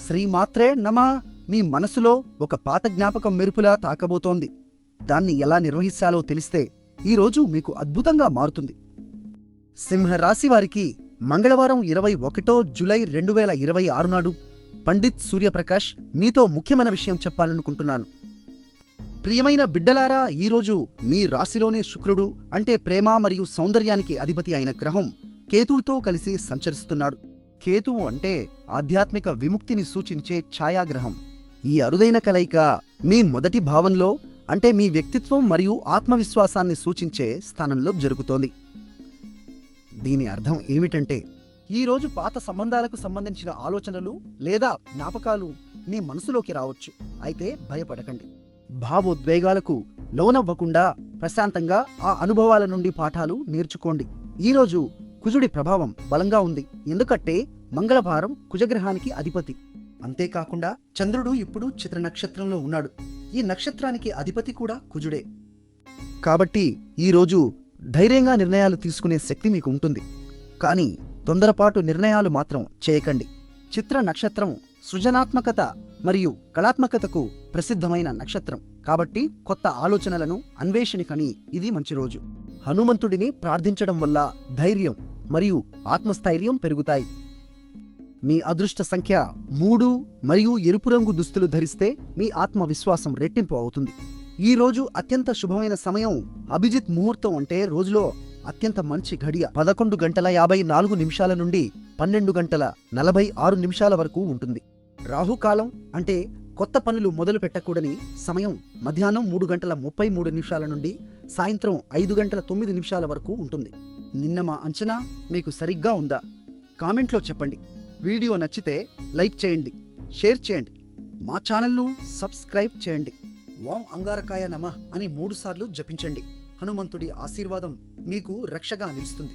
శ్రీమాత్రే నమః మీ మనసులో ఒక పాత జ్ఞాపకం మెరుపులా తాకబోతోంది. దాన్ని ఎలా నిర్వహించాలో తెలిస్తే ఈరోజు మీకు అద్భుతంగా మారుతుంది. సింహరాశి వారికి మంగళవారం 21 జూలై 2026 నాడు పండిత్ సూర్యప్రకాష్ మీతో ముఖ్యమైన విషయం చెప్పాలనుకుంటున్నాను. ప్రియమైన బిడ్డలారా, ఈరోజు మీ రాశిలోనే శుక్రుడు అంటే ప్రేమ మరియు సౌందర్యానికి అధిపతి అయిన గ్రహం కేతువుతో కలిసి సంచరిస్తున్నాడు. కేతువు అంటే ఆధ్యాత్మిక విముక్తిని సూచించే ఛాయాగ్రహం. ఈ అరుదైన కలయిక మీ మొదటి భావంలో అంటే మీ వ్యక్తిత్వం మరియు ఆత్మవిశ్వాసాన్ని సూచించే స్థానంలో జరుగుతోంది. దీని అర్థం ఏమిటంటే, ఈరోజు పాత సంబంధాలకు సంబంధించిన ఆలోచనలు లేదా జ్ఞాపకాలు మీ మనసులోకి రావచ్చు. అయితే భయపడకండి. భావోద్వేగాలకు లోనవ్వకుండా ప్రశాంతంగా ఆ అనుభవాల నుండి పాఠాలు నేర్చుకోండి. ఈరోజు కుజుడి ప్రభావం బలంగా ఉంది, ఎందుకంటే మంగళవారం కుజగ్రహానికి అధిపతి. అంతేకాకుండా చంద్రుడు ఇప్పుడు చిత్ర నక్షత్రంలో ఉన్నాడు. ఈ నక్షత్రానికి అధిపతి కూడా కుజుడే. కాబట్టి ఈరోజు ధైర్యంగా నిర్ణయాలు తీసుకునే శక్తి మీకు ఉంటుంది. కానీ తొందరపాటు నిర్ణయాలు మాత్రం చేయకండి. చిత్ర నక్షత్రం సృజనాత్మకత మరియు కళాత్మకతకు ప్రసిద్ధమైన నక్షత్రం. కాబట్టి కొత్త ఆలోచనలను అన్వేషణకని ఇది మంచి రోజు. హనుమంతుడిని ప్రార్థించడం వల్ల ధైర్యం మరియు ఆత్మస్థైర్యం పెరుగుతాయి. మీ అదృష్ట సంఖ్య 3 మరియు ఎరుపు రంగు దుస్తులు ధరిస్తే మీ ఆత్మవిశ్వాసం రెట్టింపు అవుతుంది. ఈ రోజు అత్యంత శుభమైన సమయం అభిజిత్ ముహూర్తం అంటే రోజులో అత్యంత మంచి ఘడియ 11:54 నుండి 12:46 వరకు ఉంటుంది. రాహుకాలం అంటే కొత్త పనులు మొదలు పెట్టకూడని సమయం మధ్యాహ్నం 3:33 నుండి సాయంత్రం 5:09 వరకు ఉంటుంది. నిన్న మా అంచనా మీకు సరిగ్గా ఉందా? కామెంట్లో చెప్పండి. వీడియో నచ్చితే లైక్ చేయండి, షేర్ చేయండి, మా ఛానల్ను సబ్స్క్రైబ్ చేయండి. ఓం అంగారకాయ నమః అని 3 సార్లు జపించండి. హనుమంతుడి ఆశీర్వాదం మీకు రక్షగా నిలుస్తుంది.